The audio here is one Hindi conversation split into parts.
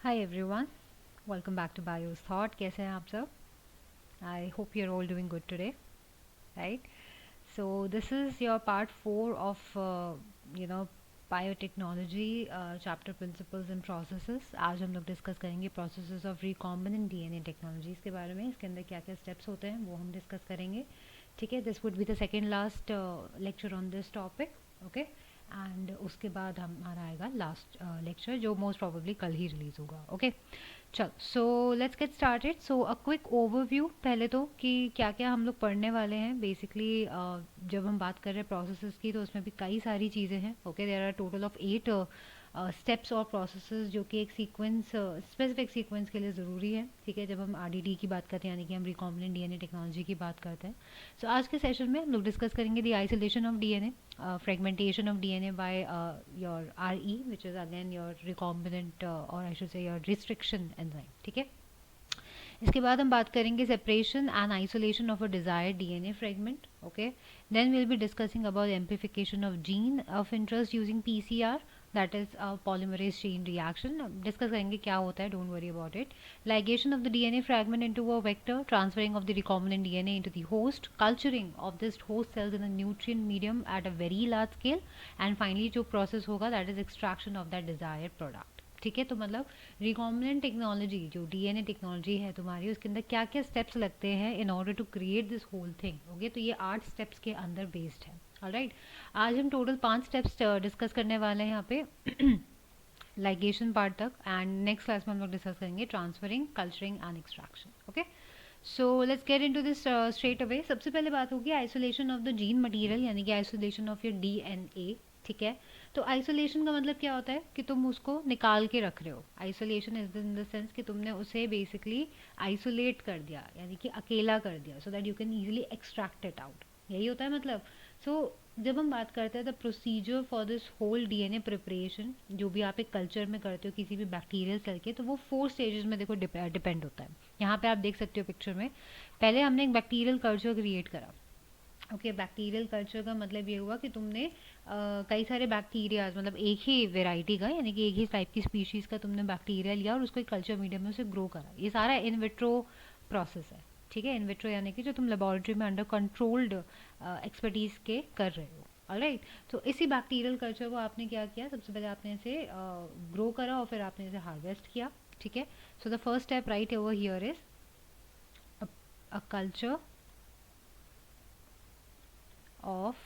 Hi everyone, welcome back to Bio's Thought. कैसे हैं आप सब? I hope you're all doing good today, right? So this is your part 4 of you know biotechnology chapter principles and processes. आज हम लोग डिस्कस करेंगे processes of recombinant DNA technologies के बारे में. इसके अंदर क्या क्या steps होते हैं वो हम डिस्कस करेंगे. ठीक है, this would be the second last lecture on this topic. Okay. And उसके बाद हमारा आएगा लास्ट लेक्चर जो मोस्ट प्रोबेबली कल ही रिलीज़ होगा. ओके, चल so let's get started. So a quick overview पहले तो कि क्या क्या हम लोग पढ़ने वाले हैं. बेसिकली जब हम बात कर रहे हैं प्रोसेसेस की तो उसमें भी कई सारी चीज़ें हैं. Okay, there are total of 8 steps और प्रोसेसेस जो कि एक सीक्वेंस स्पेसिफिक सीक्वेंस के लिए ज़रूरी है. ठीक है, जब हम आरडीडी की बात करते हैं यानी कि हम रिकॉम्बिनेंट डीएनए टेक्नोलॉजी की बात करते हैं. सो आज के सेशन में हम लोग डिस्कस करेंगे the isolation of DNA, fragmentation of DNA by your RE, which is again your recombinant or I should say your restriction enzyme. ठीक है, इसके बाद हम बात करेंगे separation and isolation of a desired DNA fragment. Okay, then will be discussing about amplification of gene of interest using PCR, that is polymerase chain reaction. Discuss करेंगे क्या होता है, don't worry about it. Ligation of the DNA fragment into a vector, transferring of the recombinant DNA into the host, culturing of this host cells in a nutrient medium at a very large scale, and finally जो process होगा that is extraction of that desired product. ठीक है, तो मतलब रिकॉम्बिनेंट टेक्नोलॉजी जो डीएनए टेक्नोलॉजी है तुम्हारी उसके अंदर क्या क्या स्टेप्स लगते हैं in order to create this whole thing. Okay, तो ये 8 स्टेप्स के अंदर बेस्ड है. ऑलराइट, आज हम टोटल 5 स्टेप्स डिस्कस करने वाले हैं यहाँ पे लाइगेशन पार्ट तक, एंड नेक्स्ट क्लास में हम लोग डिस्कस करेंगे transferring, culturing and extraction. Okay, so let's get into this straight away. सबसे पहले बात होगी isolation of the gene material यानी कि आइसोलेशन ऑफ योर डीएनए. ठीक है, तो आइसोलेशन का मतलब क्या होता है कि तुम उसको निकाल के रख रहे हो. Isolation is in the sense कि तुमने उसे बेसिकली आइसोलेट कर दिया यानी कि अकेला कर दिया so that you can easily extract it out. यही होता है मतलब. सो जब हम बात करते हैं the procedure for this whole DNA preparation जो भी आप एक कल्चर में करते हो किसी भी बैक्टीरियल सेल के, तो वो 4 स्टेजेस में देखो डिपेंड होता है. यहाँ पे आप देख सकते हो पिक्चर में, पहले हमने एक बैक्टीरियल कल्चर क्रिएट करा. ओके, बैक्टीरियल कल्चर का मतलब ये हुआ कि तुमने कई सारे बैक्टीरिया मतलब एक ही वेराइटी का यानी कि एक ही टाइप की स्पीशीज़ का तुमने बैक्टीरिया लिया और उसको एक कल्चर मीडियम में उसे ग्रो करा. ये सारा इन विट्रो प्रोसेस है. ठीक है, इन विट्रो यानी कि जो तुम लेबोरेटरी में अंडर कंट्रोल्ड एक्सपर्टीज़ के कर रहे हो. ऑलराइट, तो इसी बैक्टीरियल कल्चर को आपने क्या किया, सबसे पहले आपने इसे ग्रो करा और फिर आपने इसे हार्वेस्ट किया. ठीक है, so the first step right over here is a culture of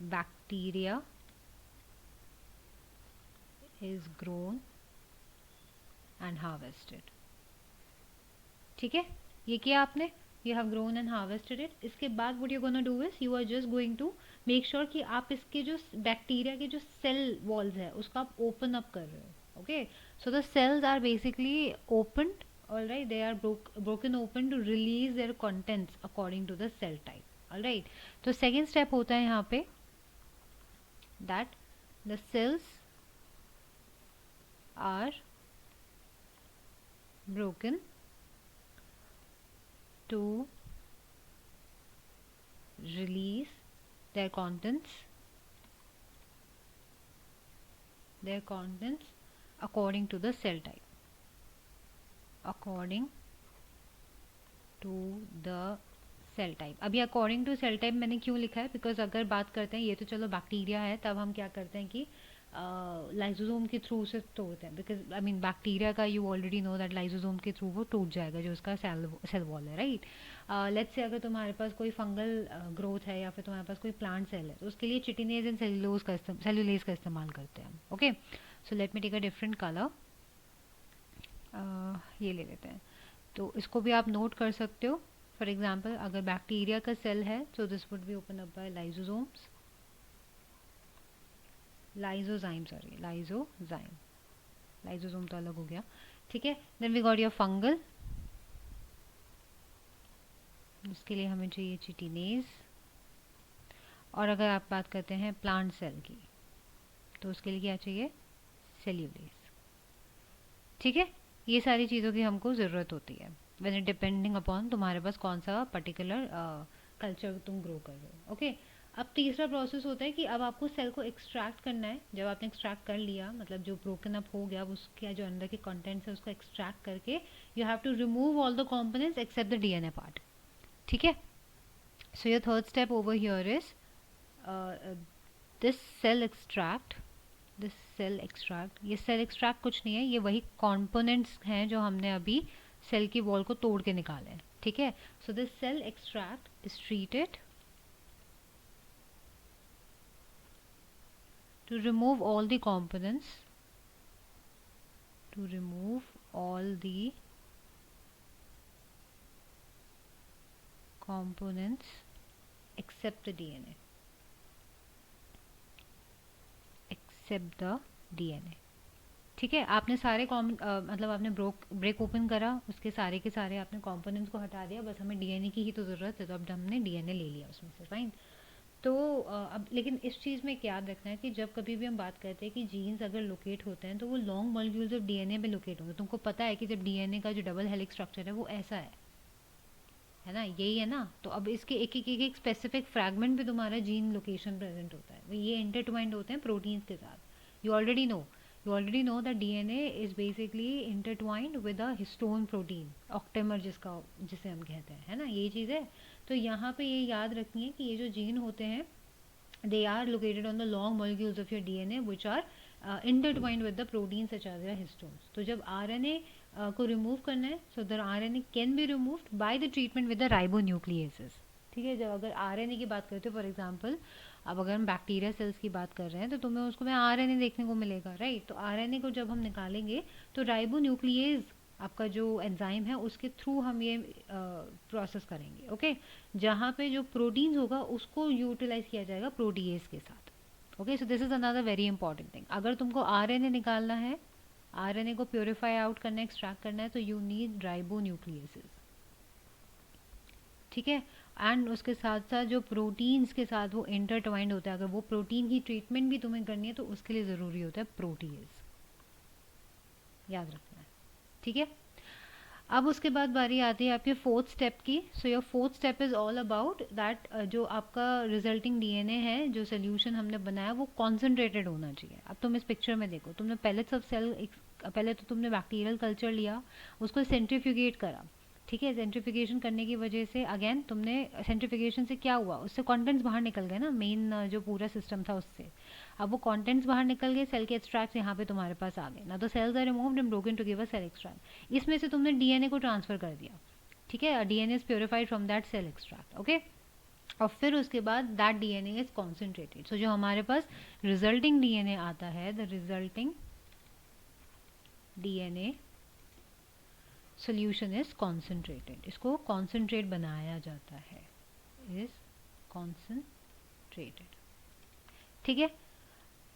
bacteria is grown and harvested. ठीक है, ये किया आपने, you have grown and harvested it. इसके बाद what you're gonna do is you are just going to make sure कि आप इसके जो बैक्टीरिया के जो सेल वॉल्स है उसको आप ओपन अप कर रहे हो. Okay, so the cells are basically opened. Alright, they are broken open to release their contents according to the cell type. Alright, तो सेकेंड स्टेप होता है यहाँ पे that the cells are broken to release their contents according to the cell type, according to the cell type. अभी अकॉर्डिंग टू सेल टाइप मैंने क्यों लिखा है, बिकॉज अगर बात करते हैं ये तो चलो बैक्टीरिया है, तब हम क्या करते हैं कि लाइसोसोम के थ्रू से तोड़ते हैं. बिकॉज आई मीन बैक्टीरिया का you already know that lysosome के थ्रू वो टूट जाएगा जो उसका सेल वॉल है. राइट, लेट्स से अगर तुम्हारे पास कोई फंगल ग्रोथ है या फिर तुम्हारे पास कोई प्लांट सेल है तो उसके लिए चिटिनेज एंड सेलुलेज का इस्तेमाल करते हैं. Okay, so let me take a different colour. ये ले लेते हैं, तो इसको भी आप नोट कर सकते हो. फॉर एग्जाम्पल अगर बैक्टीरिया का सेल है तो this would be open up by lysosomes, lysosome तो अलग हो गया. ठीक है, then we got your fungal, उसके लिए हमें चाहिए चिटिनेज. और अगर आप बात करते हैं प्लांट सेल की तो उसके लिए क्या चाहिए, सेल्यूलेज. ठीक है, ये सारी चीज़ों की हमको ज़रूरत होती है डिपेंडिंग अपॉन तुम्हारे पास कौन सा पर्टिकुलर कल्चर तुम ग्रो कर रहे हो. ओके, अब तीसरा प्रोसेस होता है कि अब आपको सेल को एक्सट्रैक्ट करना है। जब आपने एक्सट्रैक्ट कर लिया, मतलब जो ब्रोकन अप हो गया, अब उसके जो अंदर के कंटेंट्स है उसको एक्सट्रैक्ट करके you have to remove all the components except the DNA part. ठीक है, so your third step over here is this cell extract. This cell extract, ये सेल एक्सट्रैक्ट कुछ नहीं है, ये वही कंपोनेंट्स हैं जो हमने अभी सेल की वॉल को तोड़ के निकाले हैं। ठीक है, so this cell extract is treated to remove all the components, to remove all the components except the DNA, except the DNA। ठीक है, आपने सारे मतलब आपने ब्रेक ओपन करा, उसके सारे के सारे आपने कंपोनेंट्स को हटा दिया, बस हमें डीएनए की ही तो ज़रूरत है, तो अब हमने डीएनए ले लिया उसमें से, फाइन। तो अब लेकिन इस चीज़ में क्या याद रखना है कि जब कभी भी हम बात करते हैं कि जीन्स अगर लोकेट होते हैं तो वो लॉन्ग मॉलिक्यूल्स ऑफ डीएनए पे लोकेट होंगे। तुमको पता है कि जब डीएनए का जो डबल हेलिक्स स्ट्रक्चर है वो ऐसा है ना, यही है ना। तो अब इसके एक स्पेसिफिक फ्रैगमेंट पे तुम्हारा जीन लोकेशन प्रेजेंट होता है, ये इंटरट्वाइंड होते हैं प्रोटीन्स के साथ। You already know that DNA is basically intertwined with a histone protein, octamer जिसे हम कहते हैं, है ना, ये चीज़ है। तो यहाँ पे ये याद रखनी है कि ये जो जीन होते हैं they are located on the long molecules of your DNA which are intertwined with the proteins such as your histones। तो जब RNA को रिमूव करना है, so the RNA can be removed by the treatment with the ribonucleases। ठीक है, जब अगर RNA की बात करते हो, फॉर एग्जांपल अब अगर हम बैक्टीरिया सेल्स की बात कर रहे हैं तो तुम्हें उसको में RNA देखने को मिलेगा, राइट। तो RNA को जब हम निकालेंगे तो राइबोन्यूक्लिएज आपका जो एंजाइम है उसके थ्रू हम ये प्रोसेस करेंगे। ओके, जहाँ पे जो प्रोटीन्स होगा उसको यूटिलाइज किया जाएगा प्रोटीएज के साथ। Okay, so this is another very important thing. अगर तुमको आरएनए निकालना है, आरएनए को प्योरीफाई आउट करना है, एक्सट्रैक्ट करना है, तो यू नीड राइबोन्यूक्लियसेस। ठीक है, एंड उसके साथ साथ जो प्रोटीन्स के साथ वो इंटरट्वाइंड होता है, अगर वो प्रोटीन की ट्रीटमेंट भी तुम्हें करनी है तो उसके लिए ज़रूरी होता है प्रोटीएज, याद रखना है। ठीक है, अब उसके बाद बारी आती है आपके फोर्थ स्टेप की। So your fourth step is all about that जो आपका रिजल्टिंग डीएनए है, जो सोल्यूशन हमने बनाया वो कॉन्सेंट्रेटेड होना चाहिए। अब तुम इस पिक्चर में देखो, तुमने पेलेट्स ऑफ सेल, पहले तो तुमने बैक्टीरियल कल्चर लिया, उसको सेंट्रीफ्यूगेट करा। ठीक है, सेंट्रीफिकेशन करने की वजह से अगेन तुमने, सेंट्रीफिकेशन से क्या हुआ, उससे कंटेंट्स बाहर निकल गए ना, मेन जो पूरा सिस्टम था उससे। अब वो कंटेंट्स बाहर निकल गए, सेल के एक्सट्रैक्ट्स यहाँ पे तुम्हारे पास आ गए ना, तो cells are removed and broken to give a cell extract. इसमें से तुमने डीएनए को ट्रांसफर कर दिया। ठीक है, DNA is purified from that cell extract. Okay, और फिर उसके बाद that DNA is concentrated. So जो हमारे पास रिजल्टिंग डीएनए आता है, the resulting DNA solution is concentrated, इसको कॉन्सेंट्रेट बनाया जाता है, इज कॉन्सेंट्रेटेड। ठीक है,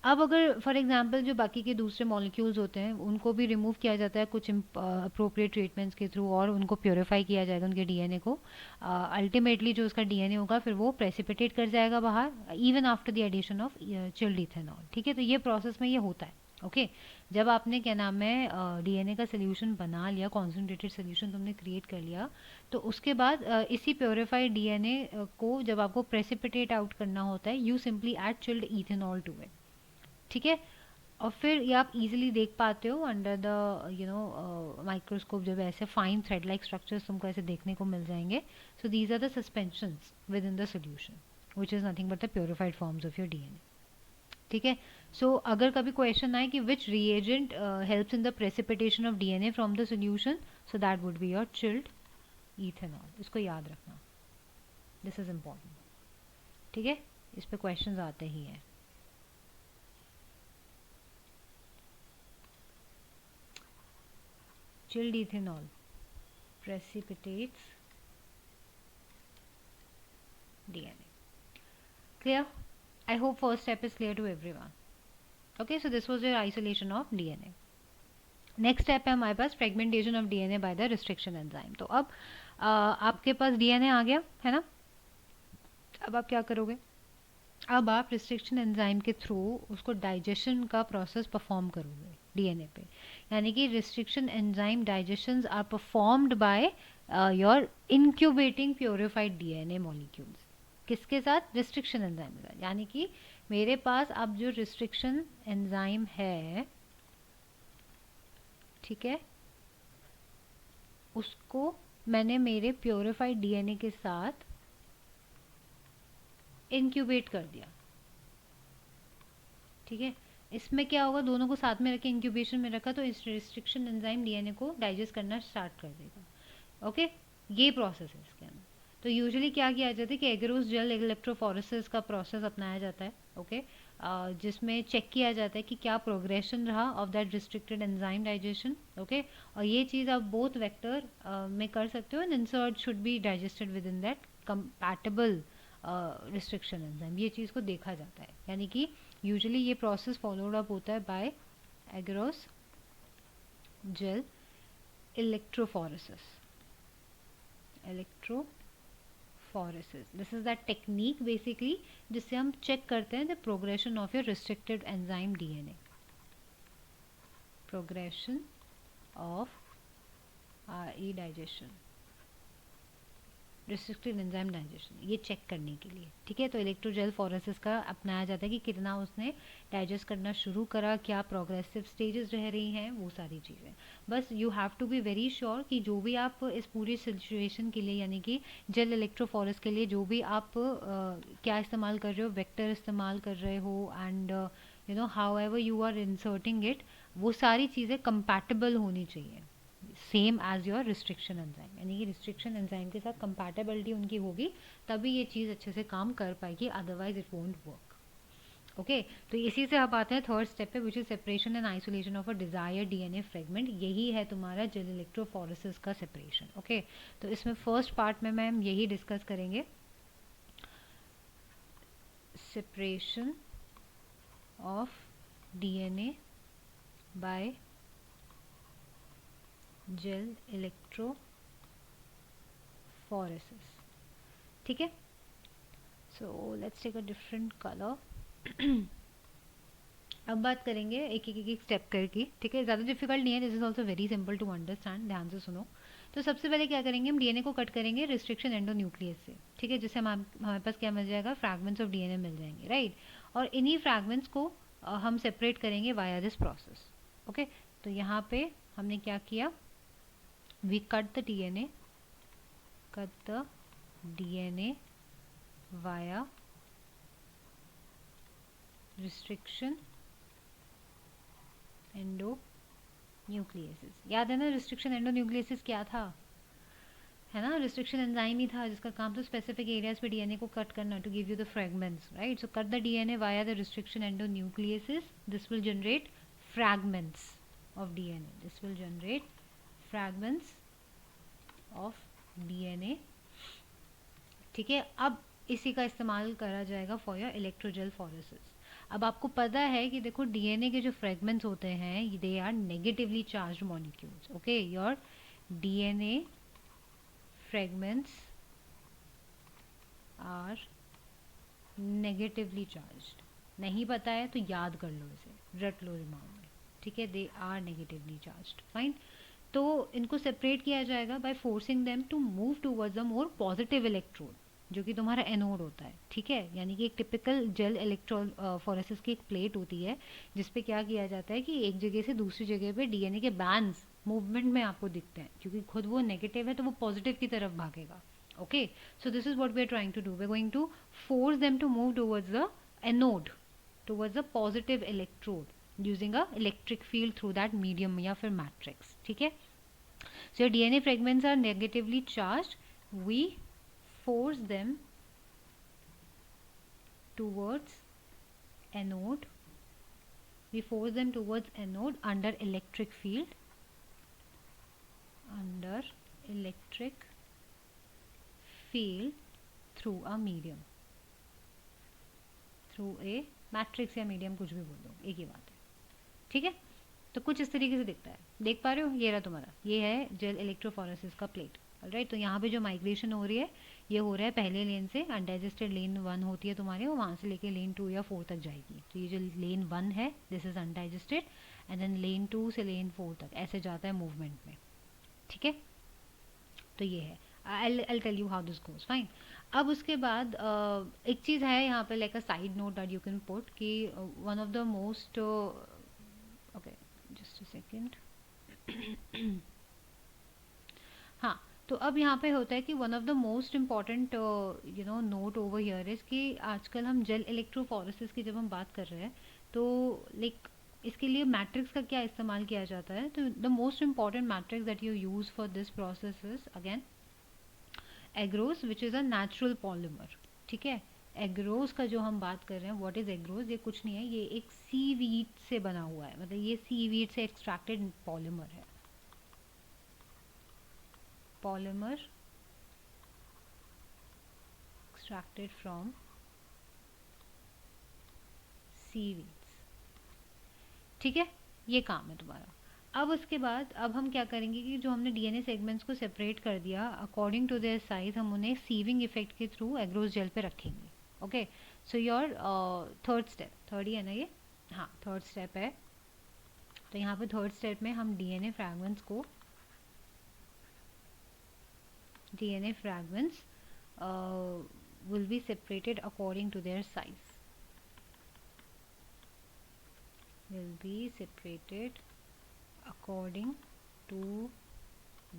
अब अगर फॉर एग्जांपल जो बाकी के दूसरे मॉलिक्यूल्स होते हैं उनको भी रिमूव किया जाता है कुछ अप्रोप्रिएट ट्रीटमेंट्स के थ्रू, और उनको प्योरीफाई किया जाएगा उनके डीएनए को। अल्टीमेटली जो उसका डीएनए होगा फिर वो प्रेसिपिटेट कर जाएगा बाहर, even after the addition of chilled ethanol. ठीक है, तो ये प्रोसेस में ये होता है। ओके, जब आपने क्या नाम है डीएनए का सोल्यूशन बना लिया, कॉन्सेंट्रेटेड सोल्यूशन तुमने क्रिएट कर लिया, तो उसके बाद इसी प्योरीफाइड डीएनए को जब आपको प्रेसिपिटेट आउट करना होता है, you simply add chilled ethanol to it. ठीक है, और फिर ये आप इजीली देख पाते हो अंडर द माइक्रोस्कोप, जब ऐसे फाइन थ्रेड लाइक स्ट्रक्चर्स तुमको ऐसे देखने को मिल जाएंगे। So these are the suspensions within the solution which is nothing but the purified forms of your DNA. ठीक है, सो अगर कभी क्वेश्चन आए कि which reagent helps in the precipitation of DNA from the solution, so that would be your chilled ethanol. इसको याद रखना, दिस इज इम्पॉर्टेंट। ठीक है, इस पे क्वेश्चंस आते ही हैं। Chilled ethanol precipitates DNA. Clear? I hope first step is clear to everyone. Okay, so this was your isolation of DNA. Next step है हमारे पास fragmentation of DNA by the restriction enzyme. तो अब आपके पास डीएनए आ गया है ना, अब आप क्या करोगे, अब आप रिस्ट्रिक्शन एंजाइम के थ्रू उसको डाइजेशन का प्रोसेस परफॉर्म करोगे डीएनए पे, यानी कि restriction enzyme digestions are performed by your incubating purified DNA molecules. किसके साथ? रिस्ट्रिक्शन एंजाइम के साथ। यानी कि मेरे पास अब जो रिस्ट्रिक्शन एंजाइम है, ठीक है, उसको मैंने मेरे प्योरीफाइड डीएनए के साथ इंक्यूबेट कर दिया, ठीक है। इसमें क्या होगा, दोनों को साथ में रखे इंक्यूबेशन में रखा तो इस रिस्ट्रिक्शन एंजाइम डीएनए को डाइजेस्ट करना स्टार्ट कर देगा। ओके, ये प्रोसेस है इसके अंदर। तो यूजुअली क्या किया जाता है कि एगरोस जेल इलेक्ट्रोफोरेसिस का प्रोसेस अपनाया जाता है, ओके, जिसमें चेक किया जाता है कि क्या प्रोग्रेशन रहा of that restricted enzyme digestion, okay. और ये चीज़ आप बोथ वेक्टर में कर सकते हो, and insert should be digested with in that compatible restriction enzyme. ये चीज़ को देखा जाता है, यानी कि यूजुअली ये प्रोसेस फॉलोड अप होता है by agarose gel electrophoresis. This is that technique basically जिससे हम चेक करते हैं the progression of your restricted enzyme DNA, progression of RE digestion, restricted enzyme digestion, ये चेक करने के लिए, ठीक है। तो इलेक्ट्रोजेल फोरेसिस का अपनाया जाता है कि कितना उसने डाइजेस्ट करना शुरू करा, क्या प्रोग्रेसिव स्टेजेस रह रही हैं, वो सारी चीज़ें। बस you have to be very sure कि जो भी आप इस पूरी सिचुएशन के लिए, यानी कि जेल इलेक्ट्रोफोरेस के लिए जो भी आप क्या इस्तेमाल कर रहे हो, वेक्टर इस्तेमाल कर रहे हो, and you know however you are inserting it, वो सारी चीज़ें कंपैटिबल होनी चाहिए same as your restriction enzyme. यानी कि रिस्ट्रिक्शन एंजाइम के साथ कंपैटिबिलिटी उनकी होगी तभी ये चीज़ अच्छे से काम कर पाएगी, otherwise it won't work. Okay, तो इसी से आप आते हैं थर्ड स्टेप पे, which is separation and isolation of a desire DNA fragment. यही है तुम्हारा जेल इलेक्ट्रोफोरेसिस का सेपरेशन। ओके, तो इसमें फर्स्ट पार्ट में मैम यही डिस्कस करेंगे, separation of DNA by gel electrophoresis, ठीक है। So let's take a different colour. अब बात करेंगे एक एक एक स्टेप करके, ठीक है, ज़्यादा डिफिकल्ट नहीं है, this is also very simple to understand, ध्यान से सुनो। तो सबसे पहले क्या करेंगे, हम डीएनए को कट करेंगे रिस्ट्रिक्शन एंडोन्यूक्लियस से, ठीक है, जिससे हमारे पास क्या मिल जाएगा, फ्रैगमेंट्स ऑफ डीएनए मिल जाएंगे, राइट। और इन्हीं फ्रैगमेंट्स को हम सेपरेट करेंगे वाया दिस प्रोसेस। ओके, तो यहाँ पे हमने क्या किया, we cut the DNA via restriction endonucleases. याद है ना, रिस्ट्रिक्शन एंडोन्यूक्लियसिस क्या था, है ना, रिस्ट्रिक्शन एंजाइम ही था जिसका काम था स्पेसिफिक एरियाज पे डीएनए को कट करना to give you the fragments, right. So cut the DNA via the restriction endonucleases, this will generate fragments of DNA, this will generate fragments of DNA, ठीक है। अब इसी का इस्तेमाल करा जाएगा फॉर योर इलेक्ट्रोजेल फोरेसिस। अब आपको पता है कि देखो डीएनए के जो फ्रेगमेंट्स होते हैं they are negatively charged molecules, okay. Your DNA fragments are negatively charged. नहीं पता है तो याद कर लो, इसे रट लो दिमाग में, ठीक है। They are negatively charged, fine. तो इनको सेपरेट किया जाएगा by forcing them to move towards a more positive electrode, जो कि तुम्हारा एनोड होता है, ठीक है। यानी कि एक टिपिकल जेल इलेक्ट्रोफोरेसिस की एक प्लेट होती है जिसपे क्या किया जाता है कि एक जगह से दूसरी जगह पे डीएनए के बैंड्स मूवमेंट में आपको दिखते हैं, क्योंकि खुद वो नेगेटिव है तो वो पॉजिटिव की तरफ भागेगा। Okay, so this is what we are trying to do, we are going to force them to move towards the anode, towards a positive electrode using a electric field through that medium या फिर मैट्रिक्स, ठीक है। So your DNA fragments are negatively charged. We force them towards anode. We force them towards anode under electric field. Under electric field through a medium. Through a matrix या medium, कुछ भी बोल दो, एक ही बात है, ठीक है। तो कुछ इस तरीके से दिखता है, देख पा रहे हो, ये रहा तुम्हारा, ये है जेल इलेक्ट्रोफोरेसिस का प्लेट, राइट। तो यहाँ पे जो माइग्रेशन हो रही है ये हो रहा है पहले लेन से, अनडाइजेस्टेड लेन 1 होती है तुम्हारी, और वहाँ से लेके लेन 2 या 4 तक जाएगी। तो ये जो लेन 1 है this is undigested, and then lane 2 से लेन 4 तक ऐसे जाता है मूवमेंट में, ठीक है। तो ये है, I'll tell you how this goes, fine. अब उसके बाद एक चीज़ है यहाँ पे like a side note that you can put कि one of the most, okay just a second, हाँ, तो अब यहाँ पे होता है कि one of the most important note over here is कि आजकल हम जेल इलेक्ट्रोफोरेसिस की जब हम बात कर रहे हैं तो लाइक इसके लिए मैट्रिक्स का क्या इस्तेमाल किया जाता है, तो the most important matrix that you use for this process is again agarose which is a natural polymer. ठीक है, एग्रोस का जो हम बात कर रहे हैं, व्हाट इज़ एग्रोस, ये कुछ नहीं है, ये एक सी वीड से बना हुआ है, मतलब ये सी वीड से एक्सट्रैक्टेड पॉलीमर है, पॉलीमर extracted from seaweeds। ठीक है, ये काम है तुम्हारा। अब उसके बाद अब हम क्या करेंगे कि जो हमने डीएनए सेगमेंट्स को सेपरेट कर दिया अकॉर्डिंग टू देयर साइज, हम उन्हें सीविंग इफेक्ट के थ्रू एग्रोस जेल पे रखेंगे। Okay, so your third step, third ही है ना ये, हाँ थर्ड स्टेप है। तो यहाँ पे थर्ड स्टेप में हम DNA fragments will be separated according to their size, will be separated according to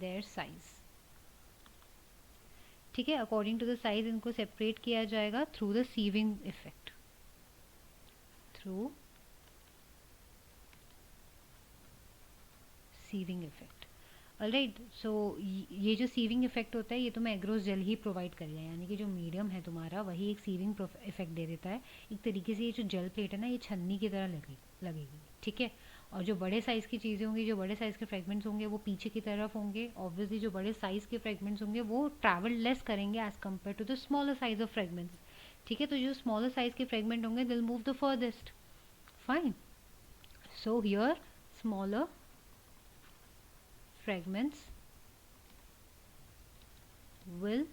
their size। ठीक है, अकॉर्डिंग टू द साइज इनको सेपरेट किया जाएगा through the sieving effect, through sieving effect. Alright, so ये जो सीविंग इफेक्ट होता है ये तुम्हें एग्रोस जेल ही प्रोवाइड करेगा, यानी कि जो मीडियम है तुम्हारा वही एक सीविंग इफेक्ट दे देता है। एक तरीके से ये जो जेल प्लेट है ना, ये छन्नी की तरह लगेगी। ठीक है, और जो बड़े साइज़ की चीज़ें होंगी, जो बड़े साइज़ के फ्रेगमेंट्स होंगे वो पीछे की तरफ होंगे। ऑब्वियसली जो बड़े साइज़ के फ्रेगमेंट्स होंगे वो ट्रैवल लेस करेंगे as compared to the smaller size of fragments. ठीक है, तो जो स्मॉलर साइज के फ्रेगमेंट होंगे दिल move the farthest. Fine, so here smaller fragments will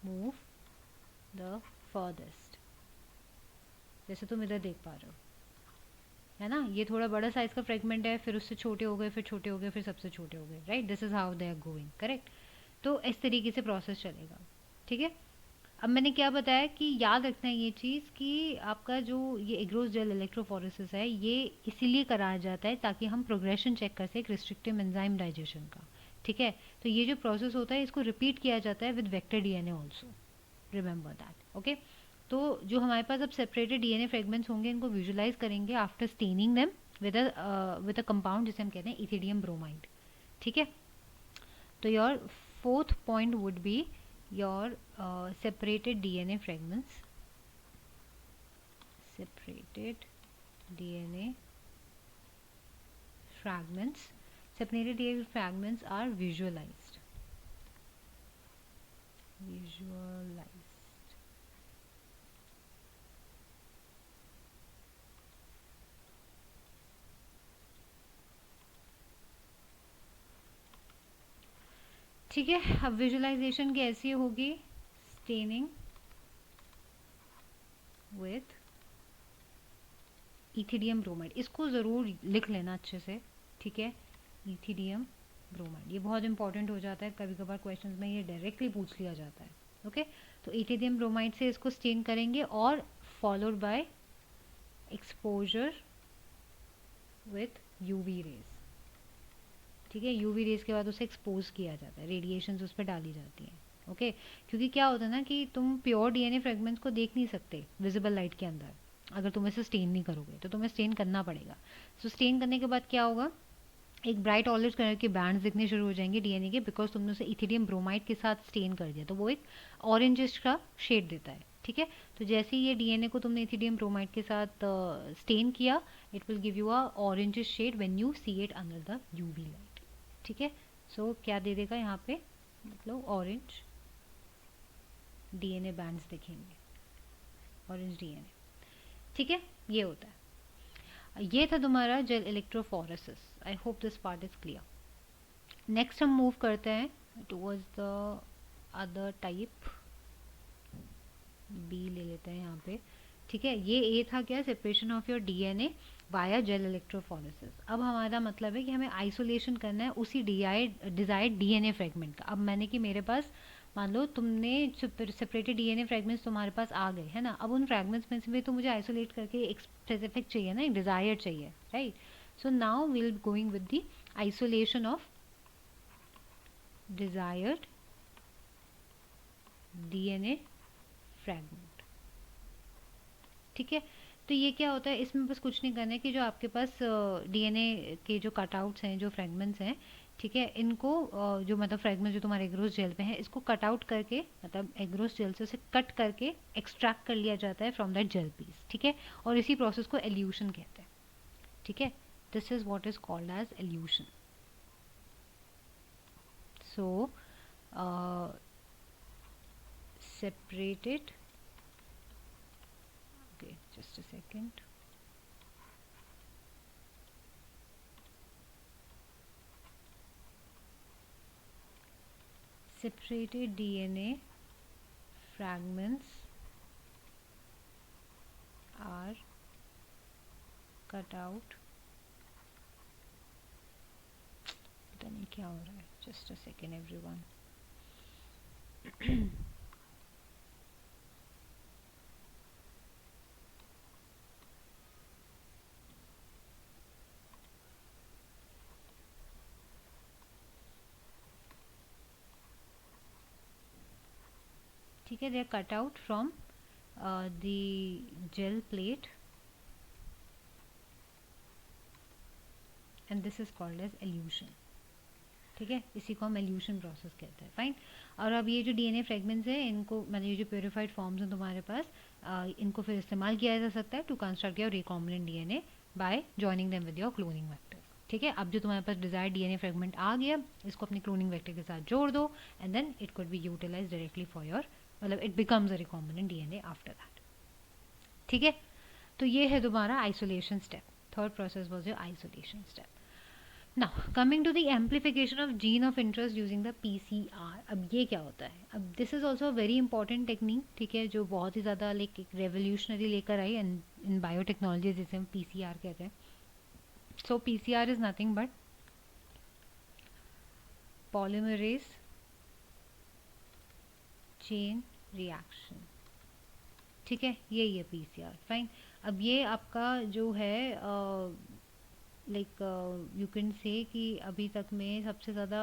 move the furthest। जैसे तुम इधर देख पा रहे हो, है ना, ये थोड़ा बड़ा साइज का फ्रेगमेंट है, फिर उससे छोटे हो गए, फिर छोटे हो गए, फिर सबसे छोटे हो गए, right, this is how they are going, correct. तो इस तरीके से प्रोसेस चलेगा। ठीक है, अब मैंने क्या बताया कि याद रखना है ये चीज़ कि आपका जो ये एग्रोस जेल इलेक्ट्रोफोरेसिस है ये इसीलिए कराया जाता है ताकि हम प्रोग्रेशन चेक कर सकें रिस्ट्रिक्टिव एंजाइम डाइजेशन का। ठीक है, तो ये जो प्रोसेस होता है इसको रिपीट किया जाता है with vector DNA also, remember that. Okay, तो जो हमारे पास अब सेपरेटेड डीएनए फ्रेगमेंट्स होंगे इनको विजुलाइज करेंगे after staining them with a compound जिसे हम कहते हैं इथिडियम ब्रोमाइड। ठीक है, तो your fourth point would be your separated DNA fragments, separated DNA fragments, separated DNA fragments are visualized, visualized। ठीक है, अब विजुअलाइजेशन कैसी होगी, स्टेनिंग विथ इथिडियम ब्रोमाइड, इसको ज़रूर लिख लेना अच्छे से। ठीक है, इथिडियम ब्रोमाइड ये बहुत इंपॉर्टेंट हो जाता है, कभी कभार क्वेश्चंस में ये डायरेक्टली पूछ लिया जाता है। ओके, तो इथिडियम ब्रोमाइड से इसको स्टेन करेंगे और followed by exposure with UV rays. ठीक है, यूवी रेज के बाद उसे एक्सपोज किया जाता है, रेडिएशंस उस पर डाली जाती हैं। ओके, क्योंकि क्या होता है ना कि तुम प्योर डीएनए फ्रेगमेंट्स को देख नहीं सकते विजिबल लाइट के अंदर, अगर तुम इसे स्टेन नहीं करोगे तो तुम्हें स्टेन करना पड़ेगा। सो स्टेन करने के बाद क्या होगा, एक ब्राइट ऑरेंज कलर के बैंड्स दिखने शुरू हो जाएंगे डीएनए के, बिकॉज तुमने उसे इथिडियम ब्रोमाइड के साथ स्टेन कर दिया, तो वो एक ऑरेंजिश का शेड देता है। ठीक है, तो जैसे ही ये डीएनए को तुमने इथिडियम ब्रोमाइड के साथ स्टेन किया, it will give you a orangish shade when you see it under the UV light. ठीक है, सो क्या दे देगा यहाँ पे, मतलब ऑरेंज डीएनए बैंड्स दिखेंगे, ऑरेंज डीएनए। ठीक है, ये होता है, ये था तुम्हारा gel electrophoresis. I hope this part is clear. Next हम मूव करते हैं towards the other type, B ले लेते हैं यहाँ पे। ठीक है, ये ए था क्या, separation of your DNA via gel electrophoresis. अब हमारा मतलब है कि हमें आइसोलेशन करना है उसी डिजायर्ड डीएनए फ्रेगमेंट का। अब मैंने कि मेरे पास मान लो तुमने सेपरेटेड डीएनए फ्रेगमेंट्स तुम्हारे पास आ गए है ना, अब उन फ्रेगमेंट्स में से भी तो मुझे आइसोलेट करके एक स्पेसिफिक चाहिए ना, एक डिजायर चाहिए, right? So now will going with the isolation of desired DNA fragment. ठीक है, तो ये क्या होता है, इसमें बस कुछ नहीं करना है कि जो आपके पास डीएनए के जो कटआउट्स हैं, जो फ्रेगमेंट्स हैं, ठीक है, इनको जो मतलब फ्रेगमेंट जो तुम्हारे एग्रोस जेल पे हैं, इसको कट आउट करके, मतलब एग्रोस जेल से उसे कट करके एक्सट्रैक्ट कर लिया जाता है फ्रॉम दैट जेल पीस। ठीक है, और इसी प्रोसेस को एल्यूशन कहते हैं। ठीक है, this is what is called as elution. So separated, okay, just a second, separated DNA fragments are cut out, पता नहीं क्या हो रहा है, just a second everyone. ठीक है, they are cut out from the gel plate and this is called as elution. ठीक है, इसी को हम एल्यूशन प्रोसेस कहते हैं। फाइन, और अब ये जो डीएनए फ्रेगमेंट्स है, इनको मतलब ये जो प्योरीफाइड फॉर्म्स हैं तुम्हारे पास, इनको फिर इस्तेमाल किया जा सकता है to construct your recombinant DNA by joining them with your cloning vector. ठीक है, अब जो तुम्हारे पास डिजायर्ड डीएनए फ्रेगमेंट आ गया, इसको अपने क्लोनिंग वेक्टर के साथ जोड़ दो and then it could be utilise directly for your, मतलब it becomes a recombinant DNA after that. ठीक है, तो ये है तुम्हारा isolation step. Third process was your isolation step. Now coming to the amplification of gene of interest using the PCR, अब ये क्या होता है? अब this is also a very important technique, ठीक है, जो बहुत ही ज़्यादा लाइक एक रेवोल्यूशनरी लेकर आई इन बायोटेक्नोलॉजी, जिसे हम PCR कहते हैं। सो PCR is nothing but polymerase chain reaction. ठीक है, यही है PCR। फाइन, अब ये आपका जो है लाइक यू कैन से कि अभी तक में सबसे ज़्यादा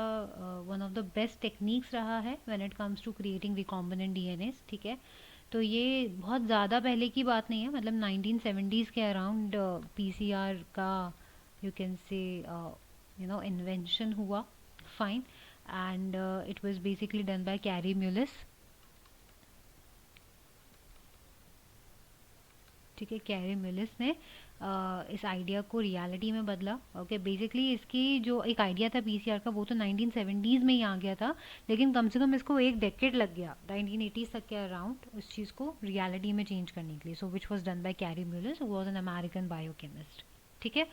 one of the best techniques रहा है when it comes to creating recombinant DNAs. ठीक है, तो ये बहुत ज़्यादा पहले की बात नहीं है, मतलब 1970s के अराउंड पीसीआर का you can say you know invention हुआ। Fine, and it was basically done by Kary Mullis. ठीक है, कैरी मिलिस ने इस आइडिया को रियलिटी में बदला। ओके, बेसिकली इसकी जो एक आइडिया था पीसीआर का, वो तो 1970s में ही आ गया था, लेकिन कम से कम इसको एक डेकेड लग गया 1980s तक के अराउंड उस चीज़ को रियलिटी में चेंज करने के लिए। So which was done by Kary Mullis, who was an American biochemist. ठीक है,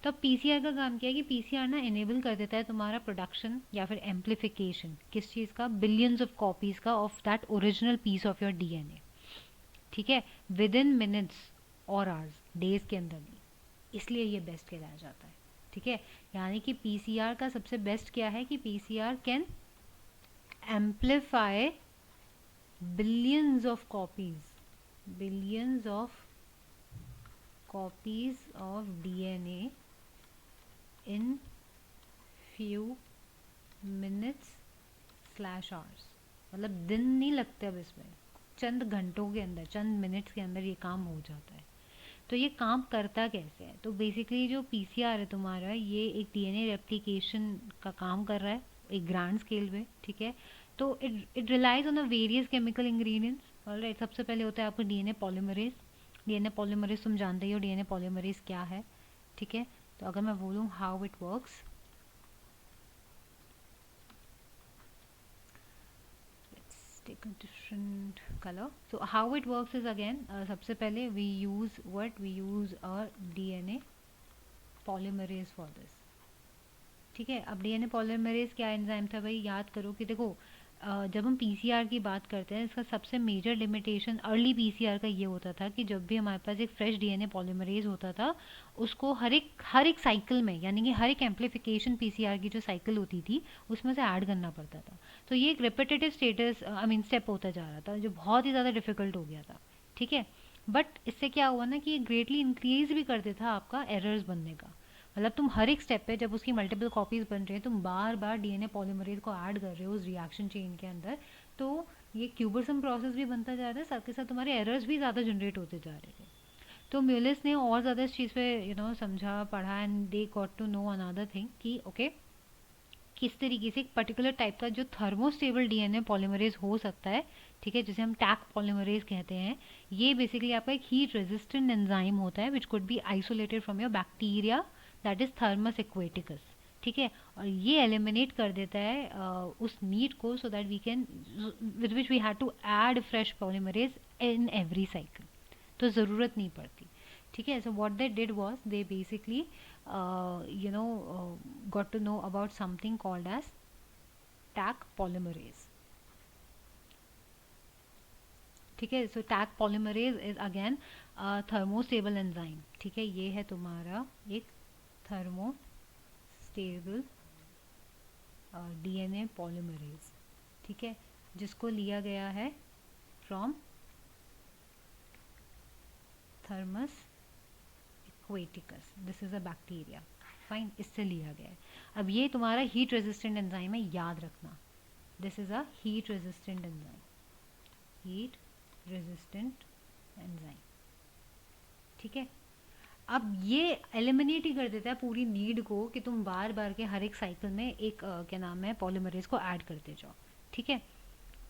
तो पीसीआर का काम क्या है कि पीसीआर ना इनेबल कर देता है तुम्हारा प्रोडक्शन या फिर एम्प्लीफिकेशन किस चीज़ का, बिलियंस ऑफ कॉपीज का of that original piece of your DNA. ठीक है, विद इन मिनट्स और आवर्स, डेज के अंदर नहीं, इसलिए ये बेस्ट कहलाया जाता है। ठीक है, यानी कि पीसीआर का सबसे बेस्ट क्या है कि PCR can amplify billions of copies, billions of copies of DNA in few minutes slash hours. मतलब दिन नहीं लगते अब इसमें, चंद घंटों के अंदर, चंद मिनट्स के अंदर ये काम हो जाता है। तो ये काम करता कैसे है? तो बेसिकली जो पीसीआर है तुम्हारा, ये एक डीएनए रेप्लिकेशन का काम कर रहा है एक ग्रैंड स्केल पे। ठीक है, तो it relies on the various chemical ingredients. Alright, सबसे पहले होता है आपका डीएनए पॉलीमरेज। डीएनए पॉलीमरेज तुम जानते ही हो डीएनए पॉलीमरेज क्या है। ठीक है, तो अगर मैं बोलूँ how it works, take a different color. So how it works is again सबसे पहले we use a DNA polymerase for this. ठीक है, अब DNA polymerase क्या एंजाइम था भाई, याद करो कि देखो जब हम पीसीआर की बात करते हैं, इसका सबसे मेजर लिमिटेशन अर्ली पीसीआर का ये होता था कि जब भी हमारे पास एक फ्रेश डीएनए पॉलीमरेज होता था, उसको हर एक साइकिल में, यानी कि हर एक एम्पलीफिकेशन पीसीआर की जो साइकिल होती थी उसमें से ऐड करना पड़ता था। तो ये एक repetitive status I mean step होता जा रहा था, जो बहुत ही ज़्यादा डिफिकल्ट हो गया था। ठीक है, बट इससे क्या हुआ ना कि ये ग्रेटली इंक्रीज भी कर देता आपका एरर्स बनने का। मतलब तुम हर एक स्टेप पे जब उसकी मल्टीपल कॉपीज बन रही है, तुम बार बार डीएनए पॉलीमरेज को ऐड कर रहे हो उस रिएक्शन चेन के अंदर, तो ये क्यूबरसम प्रोसेस भी बनता जा रहा है, साथ के साथ तुम्हारे एरर्स भी ज़्यादा जनरेट होते जा रहे थे। तो म्यूलिस ने और ज़्यादा इस चीज़ पे समझा पढ़ा, and they got to know another thing कि ओके, किस तरीके से एक पर्टिकुलर टाइप का जो थर्मोस्टेबल डीएनए पॉलीमरेज हो सकता है, ठीक है, जिसे हम टैक पॉलीमरेज कहते हैं। ये बेसिकली आपका एक हीट रेजिस्टेंट एंजाइम होता है which could be isolated from your bacteria, that is Thermus aquaticus. ठीक है, और ये एलिमिनेट कर देता है उस नीड को, so that we can with which we had to add fresh polymerase in every cycle, तो ज़रूरत नहीं पड़ती। ठीक है, so what they did was they basically got to know about something called as Taq polymerase. ठीक है, so Taq polymerase is again thermostable enzyme. ठीक है, ये है तुम्हारा एक थर्मोस्टेबल डीएनए पॉलीमरेज। ठीक है, जिसको लिया गया है from Thermus aquaticus, this is a bacteria. Fine, इससे लिया गया है। अब ये तुम्हारा हीट रेजिस्टेंट एंजाइम है, याद रखना, this is a heat resistant enzyme, heat resistant enzyme. ठीक है, अब ये एलिमिनेट ही कर देता है पूरी नीड को कि तुम बार बार के हर एक साइकिल में एक क्या नाम है पॉलीमरेज को ऐड करते जाओ। ठीक है,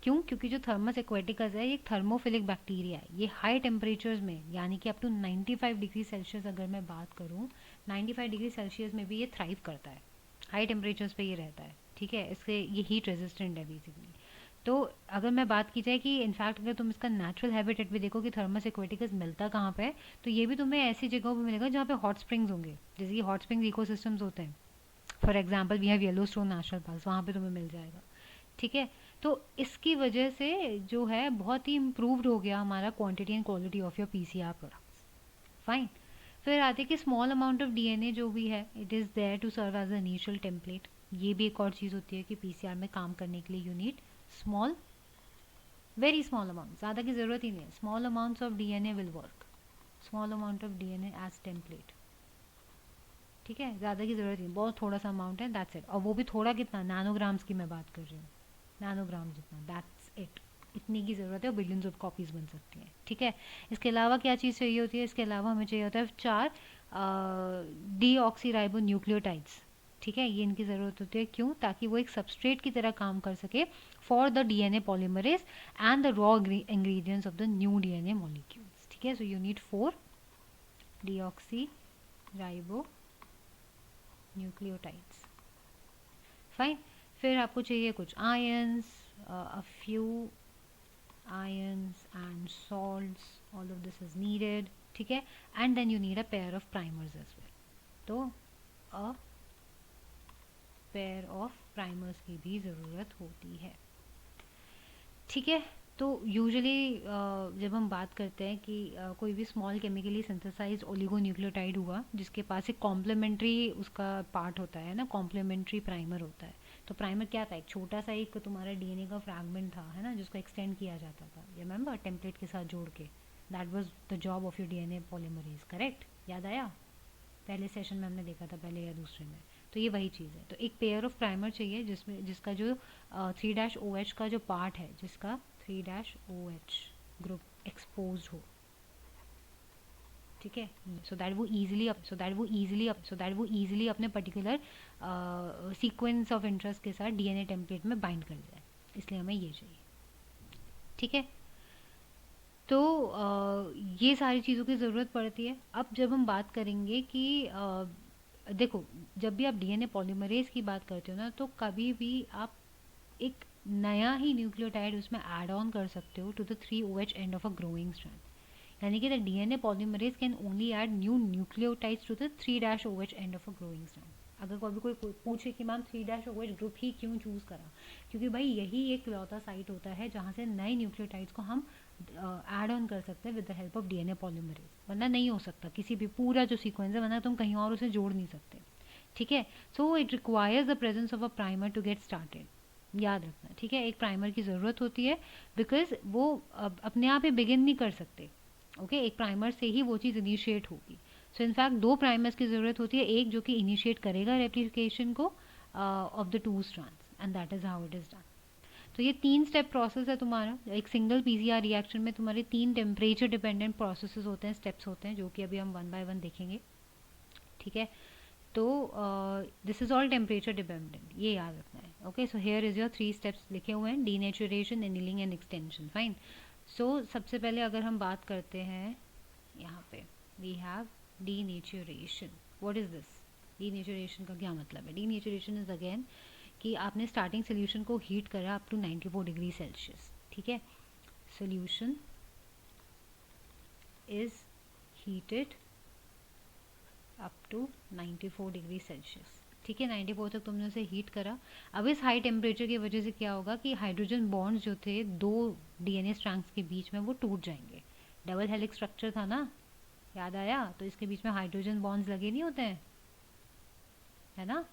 क्यों? क्योंकि जो थर्मस एक्वेटिकस है ये एक थर्मोफिलिक बैक्टीरिया है। ये हाई टेम्परेचर्स में, यानी कि अप टू 95 डिग्री सेल्सियस अगर मैं बात करूँ, 95 डिग्री सेल्सियस में भी ये थ्राइव करता है, हाई टेम्परेचर्स पे ये रहता है। ठीक है, इससे ये हीट रेजिस्टेंट है बेसिकली। तो अगर मैं बात की जाए कि इनफैक्ट अगर तुम इसका नेचुरल हैबिटेट भी देखो कि थर्मस एक्वेटिकस मिलता कहाँ पे है, तो ये भी तुम्हें ऐसी जगहों पे मिलेगा जहाँ पे हॉट स्प्रिंग्स होंगे, जैसे कि हॉट स्प्रिंग्स इकोसिस्टम्स होते हैं। For example we have Yellowstone National Park, वहाँ पे तुम्हें मिल जाएगा। ठीक है, तो इसकी वजह से जो है बहुत ही इम्प्रूव्ड हो गया हमारा quantity and quality of your PCR products. Fine, फिर आते कि स्मॉल अमाउंट ऑफ डीएनए जो भी है, it is there to serve as a initial template. ये भी एक और चीज़ होती है कि पीसीआर में काम करने के लिए you need small, very small amount, ज़्यादा की ज़रूरत ही नहीं है, small amounts of DNA will work, small amount of DNA as template. ठीक है, ज़्यादा की ज़रूरत नहीं, बहुत थोड़ा सा अमाउंट है, दैट्स इट। और वो भी थोड़ा कितना, नैनोग्राम्स की मैं बात कर रही हूँ, नैनोग्राम जितना, दैट्स इट। इतनी की ज़रूरत है और बिलियंस ऑफ कॉपीज़ बन सकती हैं। ठीक है, इसके अलावा क्या चीज़ चाहिए होती है? इसके अलावा हमें चाहिए होता है 4 डीऑक्सीराइबो न्यूक्लियोटाइड्स। ठीक है, ये इनकी ज़रूरत होती है, क्यों? ताकि वो एक सबस्ट्रेट की तरह काम कर सके for the DNA polymerase and the raw ingredients of the new DNA molecules. ठीक है, so you need 4 deoxyribo nucleotides. Fine, फिर आपको चाहिए कुछ ions, a few ions and salts, all of this is needed. ठीक है, and then you need a pair of primers as well. तो a pair of primers की भी ज़रूरत होती है। ठीक है, तो यूजुअली जब हम बात करते हैं कि कोई भी स्मॉल केमिकली सिंथेसाइज्ड ओलिगोन्यूक्लियोटाइड हुआ जिसके पास एक कॉम्प्लीमेंट्री उसका पार्ट होता है ना, कॉम्प्लीमेंट्री प्राइमर होता है। तो प्राइमर क्या था? एक छोटा सा एक तुम्हारा डीएनए का फ्रैगमेंट था, है ना, जिसको एक्सटेंड किया जाता था, रिमेंबर, टेम्पलेट के साथ जोड़ के। That was the job of your DNA polymerase, correct? याद आया? पहले सेशन में हमने देखा था, पहले या दूसरे में। तो ये वही चीज़ है। तो एक पेयर ऑफ प्राइमर चाहिए जिसमें जिसका जो 3-OH का जो पार्ट है, जिसका 3-OH ग्रुप एक्सपोज हो। ठीक है, सो दैट वो इजीली अपने पर्टिकुलर सीक्वेंस ऑफ इंटरेस्ट के साथ डीएनए टेम्पलेट में बाइंड कर जाए, इसलिए हमें ये चाहिए। ठीक है, तो ये सारी चीज़ों की ज़रूरत पड़ती है। अब जब हम बात करेंगे कि देखो, जब भी आप डीएनए पॉलीमरेज की बात करते हो ना, तो कभी भी आप एक नया ही न्यूक्लियोटाइड उसमें ऐड ऑन कर सकते हो to the 3OH end of a growing strand. यानी कि the DNA polymerase can only add new nucleotides to the 3-OH end of a growing strand. अगर कोई पूछे कि मैम 3-OH ग्रुप ही क्यों चूज़ करा, क्योंकि भाई यही एक लौता साइट होता है जहाँ से नए न्यूक्लियोटाइड्स को हम ऐड ऑन कर सकते हैं with the help of DNA polymerase, वरना नहीं हो सकता किसी भी पूरा जो सीक्वेंस है, वरना तुम कहीं और उसे जोड़ नहीं सकते, ठीक है। So it requires the presence of a primer to get started, याद रखना, ठीक है। एक प्राइमर की ज़रूरत होती है बिकॉज वो अपने आप ही बिगिन नहीं कर सकते, ओके एक प्राइमर से ही वो चीज़ इनिशिएट होगी। सो इनफैक्ट 2 प्राइमर्स की ज़रूरत होती है, एक जो कि इनिशिएट करेगा रेप्लिकेशन को of the 2 strands, and that is how it is done. तो ये 3 स्टेप प्रोसेस है तुम्हारा। एक सिंगल पीसीआर रिएक्शन में तुम्हारे 3 टेम्परेचर डिपेंडेंट प्रोसेसेस होते हैं, स्टेप्स होते हैं, जो कि अभी हम 1 बाय 1 देखेंगे, ठीक है। तो this is all temperature dependent, ये याद रखना है, okay. So here is your 3 steps लिखे हुए हैं, denaturation, annealing and extension, fine. So सबसे पहले अगर हम बात करते हैं यहाँ पे, we have denaturation. What is this? Denaturation का क्या मतलब है? डीनेचुरेशन इज अगेन कि आपने स्टार्टिंग सोल्यूशन को हीट करा अप टू 94 डिग्री सेल्सियस, ठीक है। Solution is heated up to 94 degree Celsius, ठीक है। 94 तक तुमने उसे हीट करा। अब इस हाई टेम्परेचर की वजह से क्या होगा कि हाइड्रोजन बॉन्ड्स जो थे 2 डीएनए स्ट्रैंड्स के बीच में, वो टूट जाएंगे। डबल हेलिक्स स्ट्रक्चर था ना, याद आया? तो इसके बीच में हाइड्रोजन बॉन्ड्स लगे नहीं होते हैं, है ना,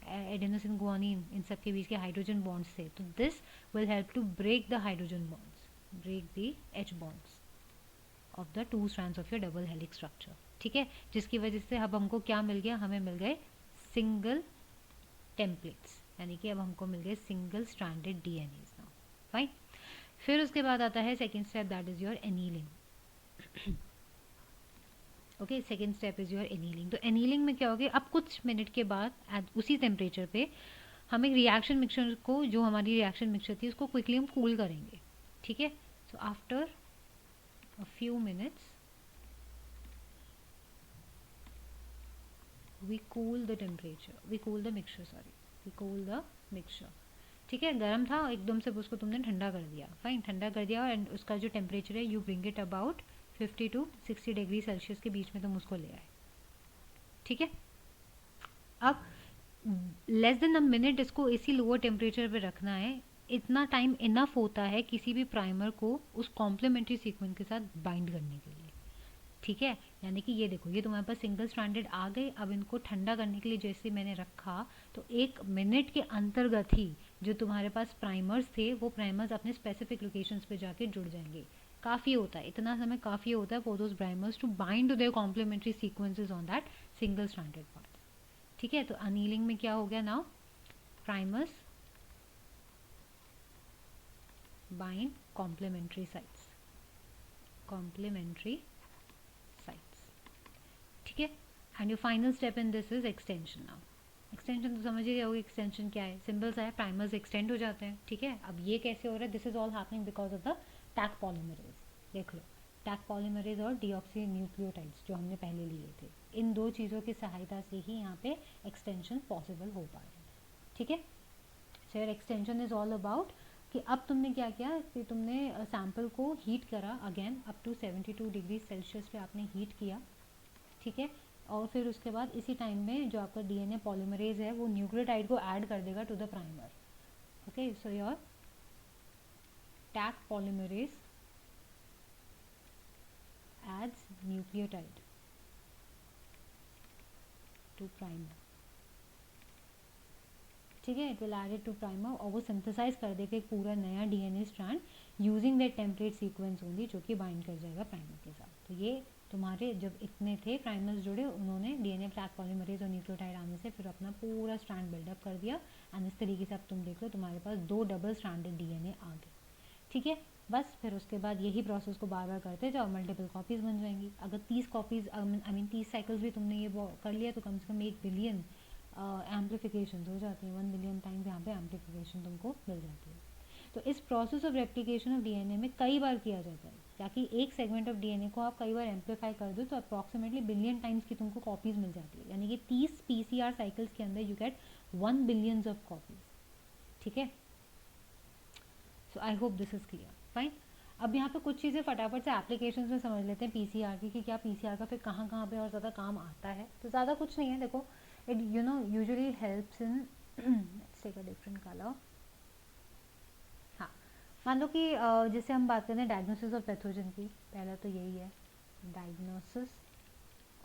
एडेनोसिन गुआनिन, इन सब के बीच के हाइड्रोजन बॉन्ड्स थे। तो this will help to break the hydrogen bonds, break the H bonds of the 2 strands of your double helix structure, ठीक है। जिसकी वजह से अब हमको क्या मिल गया? हमें मिल गए सिंगल टेम्पलेट्स, यानी कि अब हमको मिल गए single stranded DNAs now, fine. फिर उसके बाद आता है second step, that is your annealing, okay. Second step is your annealing. तो एनीलिंग में क्या होगा, अब कुछ मिनट के बाद उसी टेम्परेचर पे हम एक रिएक्शन मिक्सचर को, जो हमारी रिएक्शन मिक्सचर थी, उसको क्विकली हम कूल करेंगे, ठीक है। So after a few minutes we cool the temperature, we cool the mixture, sorry, we cool the mixture, ठीक है। गर्म था एकदम से, उसको तुमने ठंडा कर दिया, फाइन, ठंडा कर दिया, एंड उसका जो टेम्परेचर है you bring it about 50 to 60 degree Celsius के बीच में तुम उसको ले आए, ठीक है। अब लेस देन अ मिनट इसको इसी लोअर टेम्परेचर पे रखना है। इतना टाइम इनफ होता है किसी भी प्राइमर को उस कॉम्प्लीमेंट्री सीक्वेंस के साथ बाइंड करने के लिए, ठीक है। यानी कि ये देखो, ये तुम्हारे पास सिंगल स्ट्रैंडेड आ गए। अब इनको ठंडा करने के लिए जैसे मैंने रखा, तो 1 मिनट के अंतर्गत ही जो तुम्हारे पास प्राइमर्स थे, वो प्राइमर्स अपने स्पेसिफिक लोकेशंस पे जाके जुड़ जाएंगे। काफ़ी होता है, इतना समय काफ़ी होता है for those primers to bind to their complementary sequences on that single stranded part, ठीक है। तो अनीलिंग में क्या हो गया now, primers bind complementary sites, complementary sites, ठीक है। And your final step in this is extension. Now extension तो समझ ही जाओगे, एक्सटेंशन क्या है, सिंपल सा है, प्राइमर्स एक्सटेंड हो जाते हैं, ठीक है। अब ये कैसे हो रहा है? This is all happening because of the Taq polymerase. देख लो, टैक पॉलीमरेज और डीऑक्सी न्यूक्लियोटाइड्स जो हमने पहले लिए थे, इन 2 चीज़ों की सहायता से ही यहाँ पे एक्सटेंशन पॉसिबल हो पा रहा है, ठीक है। So your extension is all about कि अब तुमने क्या किया कि तुमने सैम्पल को हीट करा again up to 72 degree Celsius पे आपने हीट किया, ठीक है। और फिर उसके बाद इसी टाइम में जो आपका डीएनए पॉलीमरेज है वो न्यूक्लियोटाइड को ऐड कर देगा to the primer, okay. So your Taq polymerase adds nucleotide to primer, ठीक है। It will add it to primer और वो सिंथेसाइज कर देगा एक पूरा नया DNA strand using that template sequence only, जो कि बाइंड कर जाएगा प्राइमर के साथ। तो ये तुम्हारे जब इतने थे प्राइमर्स जुड़े, उन्होंने डीएनए टैग पॉलीमरेज और न्यूक्लियोटाइड आने से फिर अपना पूरा स्ट्रैंड बिल्डअप कर दिया, एंड इस तरीके से अब तुम देख लो तुम्हारे पास 2 डबल स्ट्रैंडेड डीएनए आ गए, ठीक है। बस फिर उसके बाद यही प्रोसेस को बार बार करते जाओ, मल्टीपल कॉपीज़ बन जाएंगी। अगर 30 कॉपीज़ आई मीन 30 साइकिल्स भी तुमने ये कर लिया, तो कम से कम 1 बिलियन एम्पलीफिकेशन हो जाती है, 1 बिलियन टाइम्स यहाँ पे एम्पलीफिकेशन तुमको मिल जाती है। तो इस process of replication of DNA में कई बार किया जाता है, ताकि एक सेगमेंट ऑफ डीएनए को आप कई बार एम्पलीफाई कर दो तो अप्रॉक्सीमेटली बिलियन टाइम्स की तुमको कॉपीज़ मिल जाती है, यानी कि 30 पीसीआर साइकिल्स के अंदर you get 1 billions of copies, ठीक है। So I hope this is clear, fine. अब यहाँ पे कुछ चीज़ें फटाफट से एप्लीकेशंस में समझ लेते हैं पीसीआर की, कि क्या पीसीआर का फिर कहाँ कहाँ पे और ज़्यादा काम आता है। तो ज़्यादा कुछ नहीं है, देखो it usually helps in let's take a different colour. हाँ, मान लो कि जैसे हम बात करें डायग्नोसिस ऑफ पैथोजन की, पहला तो यही है डायग्नोसिस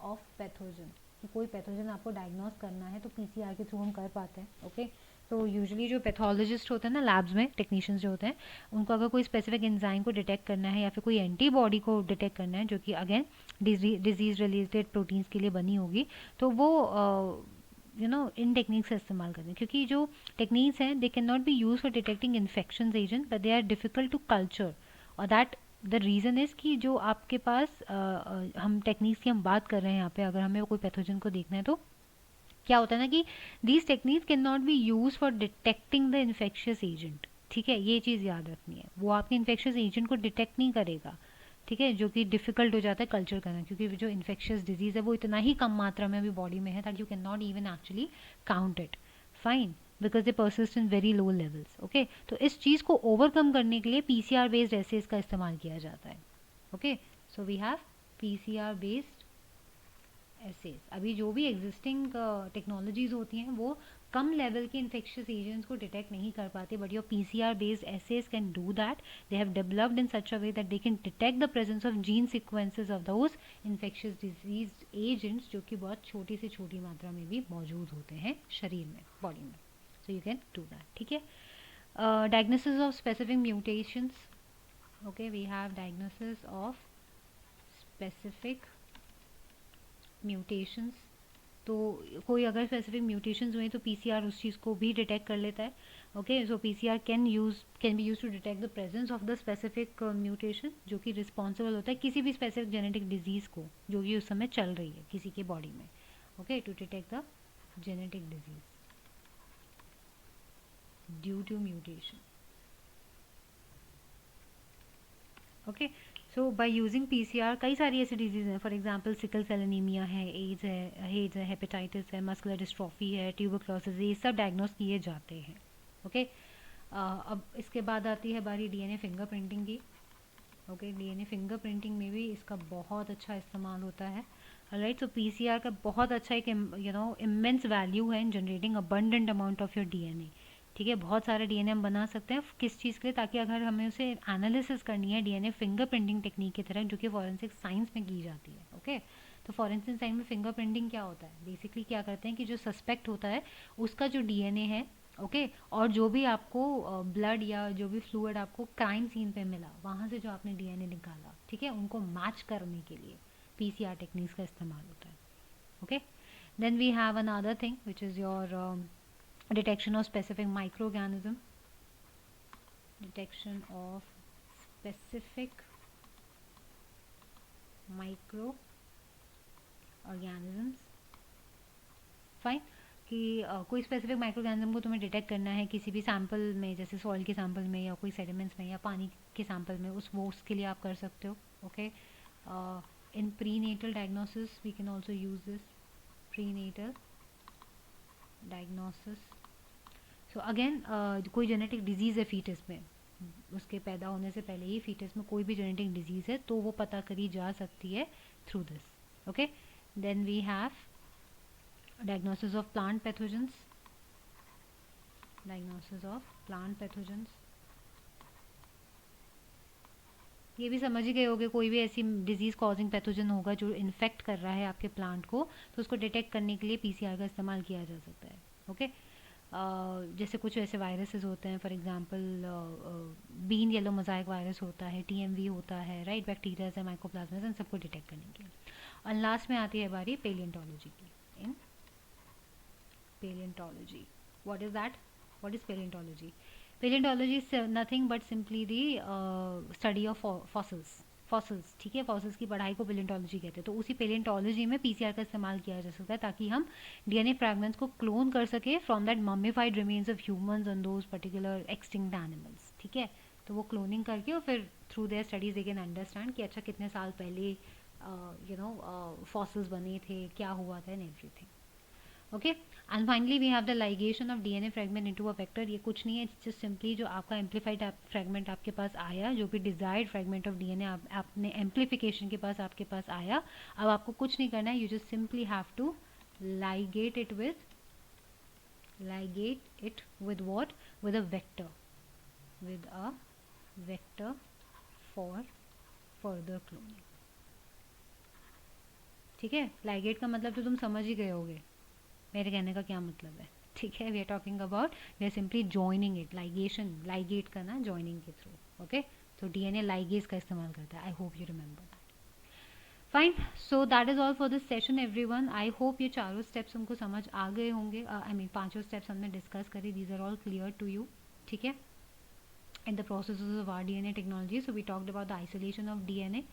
ऑफ पैथोजन, कि कोई पैथोजन आपको डायग्नोस करना है तो पीसीआर के थ्रू हम कर पाते हैं. ओके, तो यूजुअली जो पैथोलॉजिस्ट होते हैं ना लैब्स में, टेक्नीशियंस जो होते हैं, उनको अगर कोई स्पेसिफिक एंजाइम को डिटेक्ट करना है या फिर कोई एंटीबॉडी को डिटेक्ट करना है जो कि अगेन डिजीज रिलेटेड प्रोटीन्स के लिए बनी होगी, तो वो इन टेक्निक्स का इस्तेमाल करते हैं. क्योंकि जो टेक्निक्स हैं they can not be use for detecting infection agent but they are difficult to culture. और दैट द रीज़न इज़ कि जो आपके पास हम टेक्निक्स की हम बात कर रहे हैं यहाँ पे, अगर हमें कोई पैथोजन को देखना है तो क्या होता है ना कि these techniques can not be use for detecting the infectious agent. ठीक है, ये चीज़ याद रखनी है. वो आपके इन्फेक्शियस एजेंट को डिटेक्ट नहीं करेगा. ठीक है, जो कि डिफिकल्ट हो जाता है कल्चर करना, क्योंकि जो इन्फेक्शियस डिजीज़ है वो इतना ही कम मात्रा में अभी बॉडी में है that you can not even actually count it. Fine, because they persist in very low levels. Okay, तो इस चीज़ को ओवरकम करने के लिए पीसीआर बेस्ड एसेज का इस्तेमाल किया जाता है. Okay, so we have PCR based assays. अभी जो भी एग्जिस्टिंग टेक्नोलॉजीज होती हैं वो कम लेवल के इन्फेक्शियस एजेंट्स को डिटेक्ट नहीं कर पाते, but your PCR based assays can do that. They have developed in such a way that they can detect the presence of gene sequences of those infectious disease agents जो कि बहुत छोटी से छोटी मात्रा में भी मौजूद होते हैं शरीर में, बॉडी में. So you can do that. ठीक है, diagnosis of specific mutations. Okay, we have diagnosis of specific mutations. तो कोई अगर स्पेसिफिक म्यूटेशंस हुए तो पीसीआर उस चीज़ को भी डिटेक्ट कर लेता है. Okay, so PCR can be use to detect the presence of the specific mutation जो कि रिस्पॉन्सिबल होता है किसी भी स्पेसिफिक जेनेटिक डिजीज़ को जो कि उस समय चल रही है किसी के बॉडी में. Okay, to detect the genetic disease due to mutation. Okay, so by using PCR कई सारी ऐसी डिजीज़ हैं. For example sickle cell anaemia है, एड्स है, हेपेटाइटिस है, मस्कुलर डिस्ट्रॉफी है, ट्यूबरक्लोसिस, ये सब डायग्नोस किए जाते हैं. ओके, अब इसके बाद आती है बारी डीएनए फिंगरप्रिंटिंग की. ओके, डीएनए फिंगरप्रिंटिंग में भी इसका बहुत अच्छा इस्तेमाल होता है. राइट, सो पीसीआर का बहुत अच्छा एक इमेंस वैल्यू है इन generating abundant amount of your DNA. ठीक है, बहुत सारे डीएनए हम बना सकते हैं. किस चीज़ के लिए? ताकि अगर हमें उसे एनालिसिस करनी है डीएनए फिंगरप्रिंटिंग टेक्निक की तरह जो कि फॉरेंसिक साइंस में की जाती है. ओके, तो फॉरेंसिक साइंस में फिंगरप्रिंटिंग क्या होता है? बेसिकली क्या करते हैं कि जो सस्पेक्ट होता है उसका जो डीएनए है, ओके, और जो भी आपको ब्लड या जो भी फ्लूइड आपको क्राइम सीन पे मिला वहाँ से जो आपने डीएनए निकाला, ठीक है, उनको मैच करने के लिए पीसीआर टेक्निक्स का इस्तेमाल होता है. Okay, then we have another thing which is your detection of specific microorganism. Detection of specific microorganisms. Fine, कि कोई स्पेसिफिक माइक्रोऑर्गेनिज्म को तुम्हें डिटेक्ट करना है किसी भी सैंपल में, जैसे सॉइल के सैंपल में या कोई सेडिमेंट्स में या पानी के सैंपल में, उसके लिए आप कर सकते हो. Okay, in prenatal diagnosis we can also use this prenatal diagnosis. So again कोई जेनेटिक डिजीज़ है फीटस में, उसके पैदा होने से पहले ही फीटस में कोई भी जेनेटिक डिजीज़ है तो वो पता करी जा सकती है through this. Okay, then we have diagnosis of plant pathogens. Diagnosis of plant pathogens, ये भी समझ ही गए होगे, कोई भी ऐसी डिजीज़ कॉजिंग पैथोजन होगा जो इन्फेक्ट कर रहा है आपके प्लांट को, तो उसको डिटेक्ट करने के लिए पीसीआर का इस्तेमाल किया जा सकता है. ओके, जैसे कुछ ऐसे वायरसेस होते हैं, for example bean yellow mosaic virus होता है, टीएमवी होता है, राइट, बैक्टीरियाज है, माइकोप्लाज्मास, इन सबको डिटेक्ट करने के लिए. और लास्ट में आती है बारी पेलियोंटोलॉजी की. In palaeontology, what is that? What is palaeontology? Palaeontology is nothing but simply the study of fossils. ठीक है, फॉसिल्स की पढ़ाई को पेलियोंटोलॉजी कहते हैं. तो उसी पेलियोंटोलॉजी में पीसीआर का इस्तेमाल किया जा सकता है ताकि हम डीएनए फ्रैगमेंट्स को क्लोन कर सके from that mummified remains of humans on those particular extinct animals. ठीक है, तो वो क्लोनिंग करके और फिर through their studies they can understand कि अच्छा कितने साल पहले फॉसिल्स बने थे, क्या हुआ था, and everything. Okay, and finally we have the ligation of DNA fragment into a vector. ये कुछ नहीं है, इट्स जस्ट सिंपली जो आपका एम्पलीफाइड फ्रेगमेंट आपके पास आया, जो भी डिजायर्ड फ्रेगमेंट ऑफ डीएनए आपने एम्पलीफिकेशन के पास आपके पास आया, अब आपको कुछ नहीं करना है, you just simply have to ligate it with what? With a vector, with a vector for further cloning. ठीक है, लाइगेट का मतलब तो तुम समझ ही गए होगे मेरे कहने का क्या मतलब है. ठीक है, we are talking about, we are simply joining it. Ligation, ligate करना जॉइनिंग के थ्रू. ओके, तो डीएनए लाइगेज का इस्तेमाल करता है. I hope you remember that. Fine, so that is all for this session everyone. I hope ये चारों स्टेप्स हमको समझ आ गए होंगे. आई मीन पांचों स्टेप्स हमने डिस्कस करी. These are all clear to you. ठीक है, in the processes of our DNA technology. So we talked about the isolation of DNA.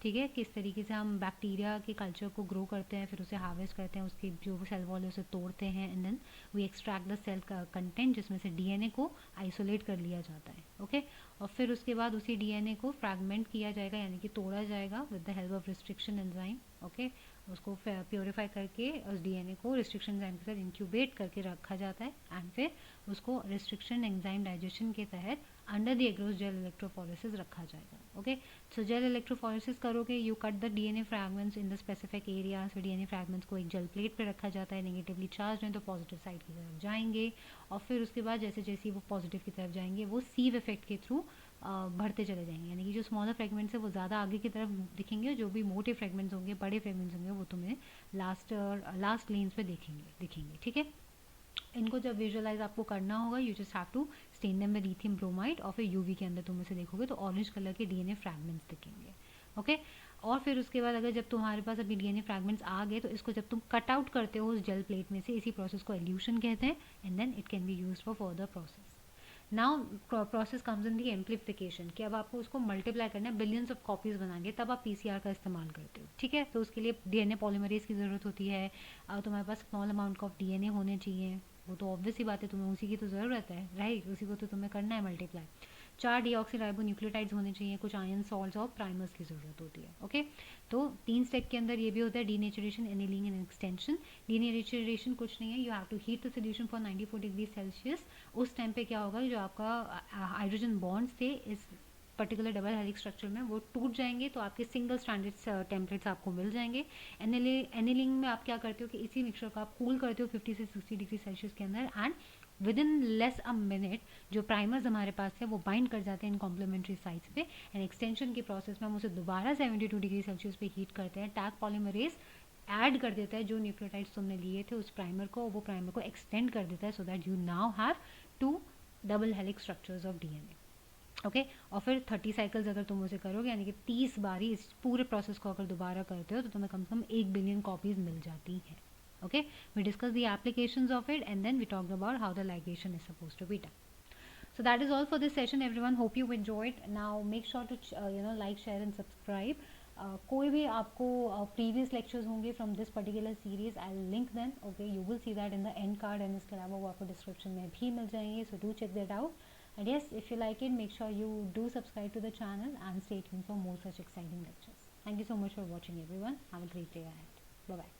ठीक है, किस तरीके से हम बैक्टीरिया के कल्चर को ग्रो करते हैं, फिर उसे हार्वेस्ट करते हैं, उसके जो सेल वॉल है उसे तोड़ते हैं, and then we extract the cell content जिसमें से डीएनए को आइसोलेट कर लिया जाता है. ओके, और फिर उसके बाद उसी डीएनए को फ्रैगमेंट किया जाएगा, यानी कि तोड़ा जाएगा with the help of restriction enzyme. Okay, उसको प्योरीफाई करके उस डीएनए को रिस्ट्रिक्शन एंजाइम के साथ इंक्यूबेट करके रखा जाता है, एंड फिर उसको रिस्ट्रिक्शन एंजाइम डाइजेशन के तहत under the agarose gel electrophoresis रखा जाएगा. ओके, सो जेल इलेक्ट्रोफोरेसिस करोगे, you cut the DNA fragments in the specific area. So DNA fragments को एक जेल प्लेट पे रखा जाता है. नेगेटिवली चार्ज हैं तो पॉजिटिव साइड की तरफ जाएंगे, और फिर उसके बाद जैसे जैसे वो पॉजिटिव की तरफ जाएंगे वो सीव इफेक्ट के थ्रू बढ़ते चले जाएंगे. यानी कि जो स्मॉलर फ्रेगमेंट्स है वो ज़्यादा आगे की तरफ दिखेंगे, जो भी मोटे फ्रेगमेंट्स होंगे, बड़े फ्रेगमेंट्स होंगे, वो तुम्हें लास्ट लेन्स पे दिखेंगे. ठीक है, इनको जब विजुअलाइज आपको करना होगा, you just have to stain them with lithium bromide, और फिर यूवी के अंदर तुम इसे देखोगे तो ऑरेंज कलर के डीएनए फ्रैगमेंट्स दिखेंगे. ओके, और फिर उसके बाद अगर जब तुम्हारे पास अभी डीएनए फ्रैगमेंट्स आ गए तो इसको जब तुम कट आउट करते हो उस जेल प्लेट में से, इसी प्रोसेस को एल्यूशन कहते हैं, and then it can be used for further process. Now process comes in the amplification, कि अब आपको उसको मल्टीप्लाई करना है, बिलियंस ऑफ कॉपीज बनाएंगे, तब आप पीसीआर का इस्तेमाल करते हो. ठीक है, तो उसके लिए डीएनए पॉलीमरेज की ज़रूरत होती है. तुम्हारे पास स्मॉल अमाउंट ऑफ डीएनए होने चाहिए, वो तो ऑब्वियस ही बात है, तुम्हें उसी की तो ज़रूरत है, राइट. उसी को तो तुम्हें करना है मल्टीप्लाई. 4 डीऑक्सीराइबोन्यूक्लियोटाइड्स होने चाहिए, कुछ आयन सॉल्ट्स और प्राइमर्स की ज़रूरत होती है. ओके, तो 3 स्टेप के अंदर ये भी होता है, denaturation, annealing and extension. Denaturation कुछ नहीं है, you have to heat the solution for 94 degree Celsius. उस टाइम पे क्या होगा, जो आपका हाइड्रोजन बॉन्ड्स थे इस पर्टिकुलर डबल हेलिक्स स्ट्रक्चर में, वो टूट जाएंगे, तो आपके सिंगल स्ट्रैंडेड टेम्पलेट्स आपको मिल जाएंगे. एनिलिंग में आप क्या करते हो कि इसी मिक्सचर को आप कूल करते हो 50 से 60 डिग्री सेल्सियस के अंदर, and with in less a minute जो प्राइमर्स हमारे पास है वो बाइंड कर जाते हैं इन कॉम्प्लीमेंट्री साइट्स पे. एंड एक्सटेंशन के प्रोसेस में हम उसे दोबारा 72 डिग्री सेल्सियस पे हीट करते हैं. टैग पॉलीमरेज ऐड कर देता है जो न्यूक्लियोटाइड्स तुमने लिए थे उस प्राइमर को, वो प्राइमर को एक्सटेंड कर देता है, so that you now have 2 double helix structures of DNA. Okay, और फिर 30 साइकिल्स अगर तुम उसे करोगे, यानी कि 30 बारी इस पूरे प्रोसेस को अगर दोबारा करते हो, तो तुम्हें कम से कम 1 बिलियन कॉपीज मिल जाती हैं. Okay, we discussed the applications of it, and then we talked about how the ligation is supposed to be done. So that is all for this session everyone. Hope you enjoyed. Now make sure to like, share and subscribe. कोई भी आपको previous lectures होंगे from this particular series, I'll link them. Okay, you will see that in the end card, and इसके अलावा वो आपको description में भी मिल जाएंगे, so do check that out. And yes, if you like it, make sure you do subscribe to the channel and stay tuned for more such exciting lectures. Thank you so much for watching everyone. Have a great day ahead. Bye bye.